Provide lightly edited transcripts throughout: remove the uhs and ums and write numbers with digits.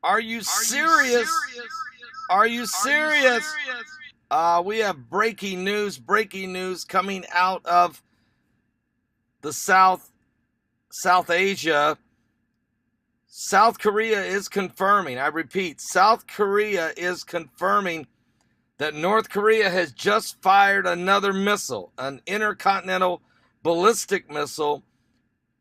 Are you serious? Are you serious? We have breaking news coming out of the South Asia. South Korea is confirming, I repeat, South Korea is confirming that North Korea has just fired another missile, an intercontinental ballistic missile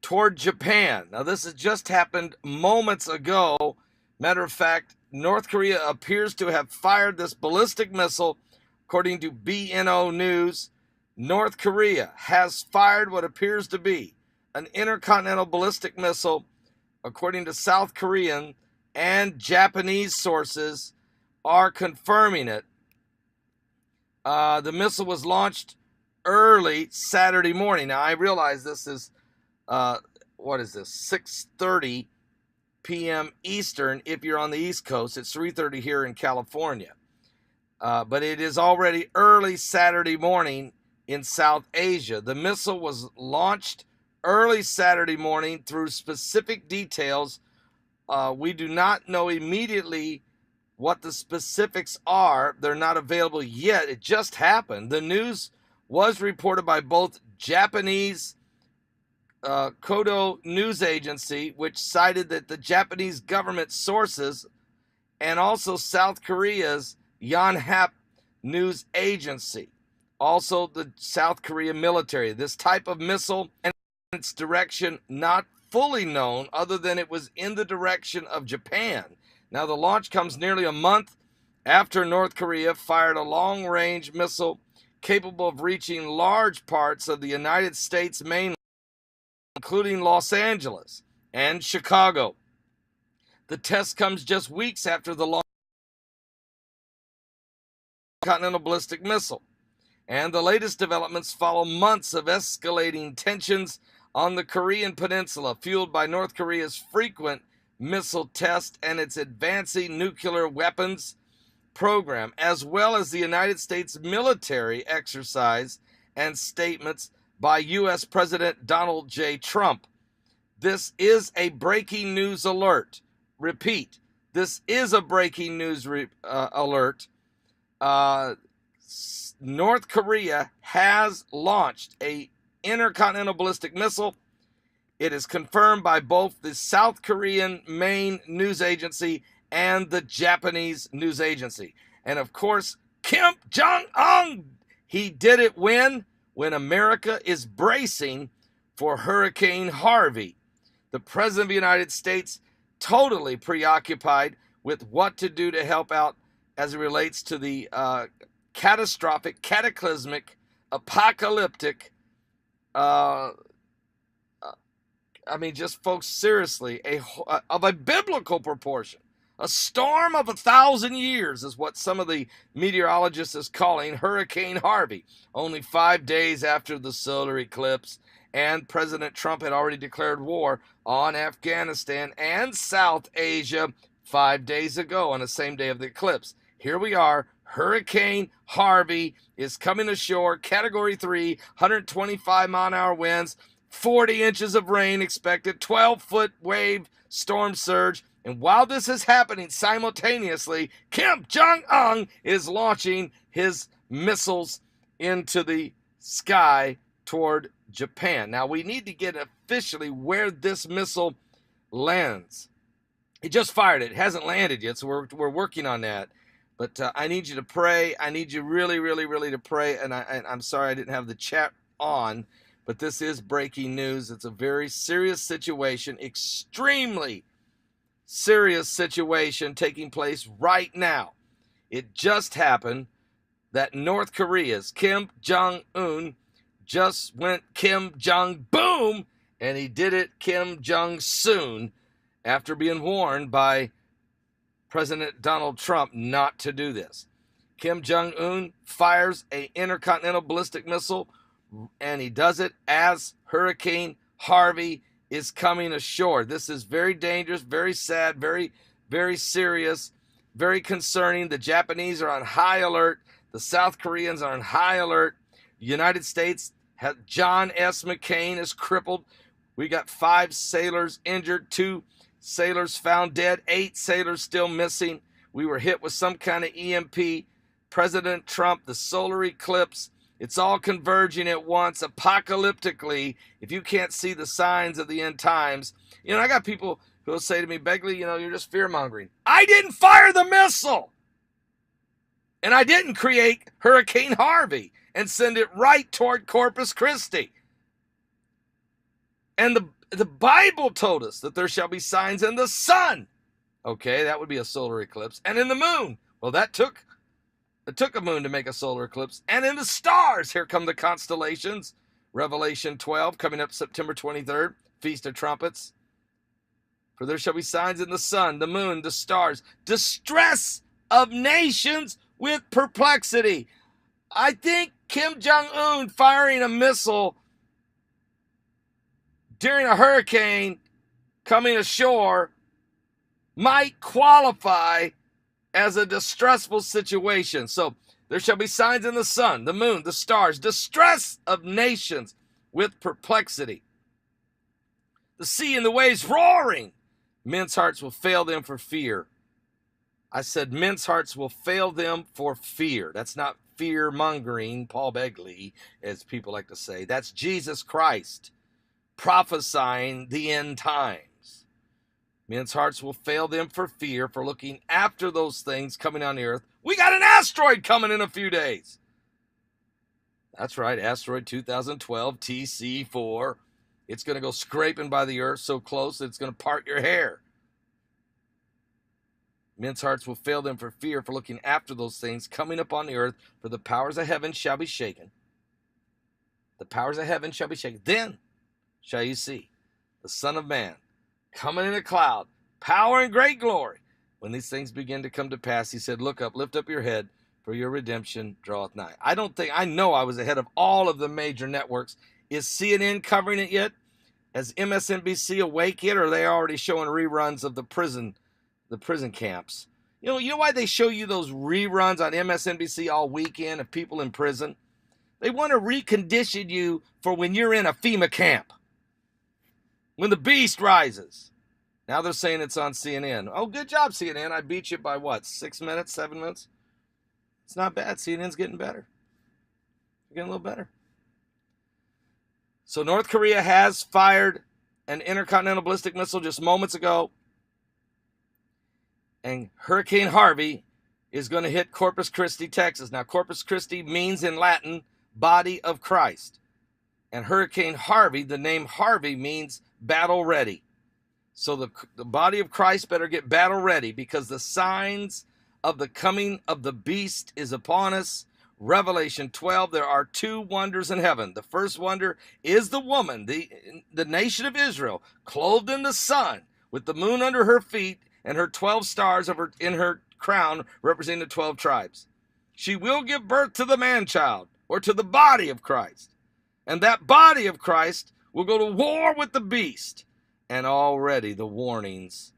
toward Japan. Now, this has just happened moments ago. Matter of fact, North Korea appears to have fired this ballistic missile. According to BNO News, North Korea has fired what appears to be an intercontinental ballistic missile. According to South Korean and Japanese sources are confirming it. The missile was launched early Saturday morning. Now, I realize this is, 6:30 p.m. Eastern if you're on the East Coast. It's 3:30 here in California. But it is already early Saturday morning in South Asia. The missile was launched early Saturday morning. Through specific details, we do not know immediately what the specifics are. They're not available yet. It just happened. The news was reported by both Japanese Kodo news agency, which cited that the Japanese government sources, and also South Korea's Yonhap news agency, also the South Korean military. This type of missile and its direction not fully known, other than it was in the direction of Japan. Now, the launch comes nearly a month after North Korea fired a long-range missile capable of reaching large parts of the United States mainland, including Los Angeles and Chicago. The test comes just weeks after the launch of the Continental Ballistic Missile, and the latest developments follow months of escalating tensions on the Korean Peninsula, fueled by North Korea's frequent missile test and its advancing nuclear weapons program, as well as the United States military exercise and statements by U.S. President Donald J. Trump. This is a breaking news alert. Repeat, this is a breaking news alert. North Korea has launched a intercontinental ballistic missile. It is confirmed by both the South Korean main news agency and the Japanese news agency. And of course, Kim Jong-un, he did it when America is bracing for Hurricane Harvey. The President of the United States totally preoccupied with what to do to help out as it relates to the catastrophic, cataclysmic, apocalyptic, just folks, seriously, of a biblical proportion. A storm of 1,000 years is what some of the meteorologists is calling Hurricane Harvey. Only 5 days after the solar eclipse, and President Trump had already declared war on Afghanistan and South Asia 5 days ago on the same day of the eclipse. Here we are. Hurricane Harvey is coming ashore. Category 3, 125-mile-an-hour winds, 40 inches of rain expected, 12-foot wave storm surge. And while this is happening simultaneously, Kim Jong-un is launching his missiles into the sky toward Japan. Now, we need to get officially where this missile lands. He just fired it. It hasn't landed yet, so we're working on that. But I need you to pray. I need you really, really, really to pray. And I'm sorry I didn't have the chat on, but this is breaking news. It's a very serious situation, extremely serious situation taking place right now. It just happened that North Korea's Kim Jong-un just went Kim Jong-boom, and he did it Kim Jong-soon after being warned by President Donald Trump not to do this. Kim Jong-un fires an intercontinental ballistic missile, and he does it as Hurricane Harvey is coming ashore. This is very dangerous, very sad, very, very serious, very concerning. The Japanese are on high alert. The South Koreans are on high alert. The United States, John S. McCain is crippled. We got 5 sailors injured, 2 sailors found dead, 8 sailors still missing. We were hit with some kind of EMP. President Trump, the solar eclipse, it's all converging at once, apocalyptically. If you can't see the signs of the end times, I got people who will say to me, Begley, you're just fear-mongering. I didn't fire the missile. And I didn't create Hurricane Harvey and send it right toward Corpus Christi. And the Bible told us that there shall be signs in the sun. Okay, that would be a solar eclipse. And in the moon. Well, it took a moon to make a solar eclipse. And in the stars, here come the constellations. Revelation 12, coming up September 23rd, Feast of Trumpets. For there shall be signs in the sun, the moon, the stars. Distress of nations with perplexity. I think Kim Jong-un firing a missile during a hurricane coming ashore might qualify as a distressful situation. So there shall be signs in the sun, the moon, the stars, distress of nations with perplexity. The sea and the waves roaring. Men's hearts will fail them for fear. I said men's hearts will fail them for fear. That's not fear-mongering, Paul Begley, as people like to say. That's Jesus Christ prophesying the end times. Men's hearts will fail them for fear, for looking after those things coming on the earth. We got an asteroid coming in a few days. That's right, asteroid 2012 TC4. It's going to go scraping by the earth so close that it's going to part your hair. Men's hearts will fail them for fear, for looking after those things coming upon the earth, for the powers of heaven shall be shaken. The powers of heaven shall be shaken. Then shall you see the Son of Man coming in a cloud, power and great glory. When these things begin to come to pass, he said, look up, lift up your head, for your redemption draweth nigh. I know I was ahead of all of the major networks. Is CNN covering it yet? Has MSNBC awake yet, or are they already showing reruns of the prison camps? You know why they show you those reruns on MSNBC all weekend of people in prison? They want to recondition you for when you're in a FEMA camp. When the beast rises. Now they're saying it's on CNN. Oh, good job, CNN. I beat you by what, 6 minutes, 7 minutes? It's not bad. CNN's getting better. Getting a little better. So North Korea has fired an intercontinental ballistic missile just moments ago. And Hurricane Harvey is going to hit Corpus Christi, Texas. Now, Corpus Christi means in Latin, body of Christ. And Hurricane Harvey, the name Harvey means battle ready. So the body of Christ better get battle ready, because the signs of the coming of the beast is upon us. Revelation 12, there are 2 wonders in heaven. The first wonder is the woman, the nation of Israel, clothed in the sun, with the moon under her feet, and her 12 stars in her crown, representing the 12 tribes. She will give birth to the man-child, or to the body of Christ. And that body of Christ will go to war with the beast. And already the warnings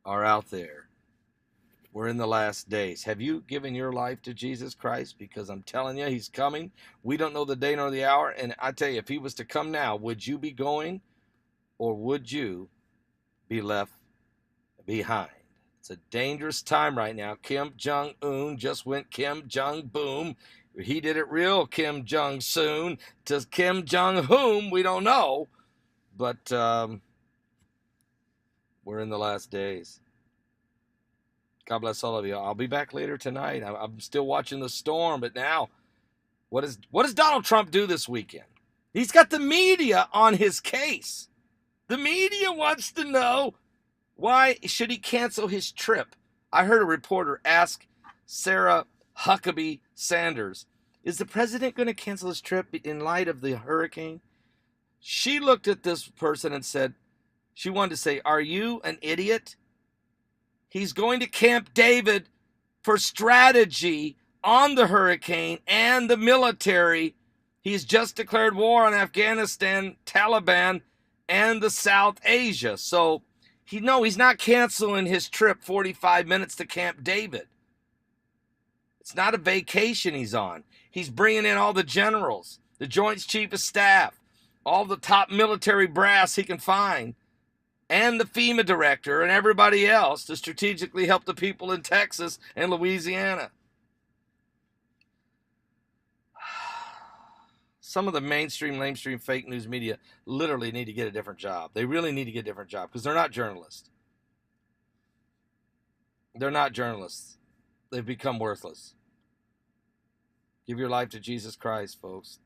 are out there. We're in the last days. Have you given your life to Jesus Christ? Because I'm telling you, he's coming. We don't know the day nor the hour. And I tell you, if he was to come now, would you be going, or would you be left behind? It's a dangerous time right now. Kim Jong-un just went Kim Jong-boom. He did it real Kim Jong-soon. To Kim Jong-whom, we don't know. But we're in the last days. God bless all of you. I'll be back later tonight. I'm still watching the storm, but now, what does Donald Trump do this weekend? He's got the media on his case. The media wants to know, why should he cancel his trip? I heard a reporter ask Sarah Huckabee Sanders, is the president going to cancel his trip in light of the hurricane? She looked at this person and said, she wanted to say, are you an idiot? He's going to Camp David for strategy on the hurricane and the military. He's just declared war on Afghanistan, Taliban, and the South Asia. So, he's not canceling his trip 45 minutes to Camp David. It's not a vacation he's on. He's bringing in all the generals, the Joint Chief of Staff, all the top military brass he can find and the FEMA director and everybody else to strategically help the people in Texas and Louisiana. Some of the lamestream fake news media literally need to get a different job. They really need to get a different job because they're not journalists. They're not journalists. They've become worthless. Give your life to Jesus Christ, folks.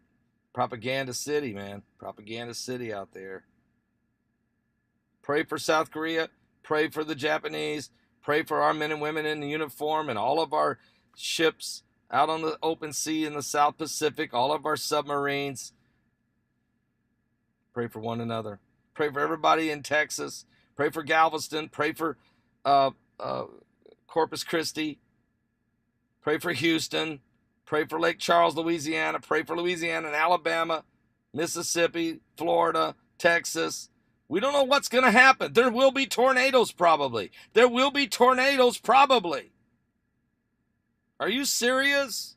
Propaganda city, man. Propaganda city out there. Pray for South Korea. Pray for the Japanese. Pray for our men and women in the uniform and all of our ships out on the open sea in the South Pacific, all of our submarines. Pray for one another. Pray for everybody in Texas. Pray for Galveston. Pray for Corpus Christi. Pray for Houston. Pray for Lake Charles, Louisiana. Pray for Louisiana and Alabama, Mississippi, Florida, Texas. We don't know what's going to happen. There will be tornadoes probably. There will be tornadoes probably. Are you serious?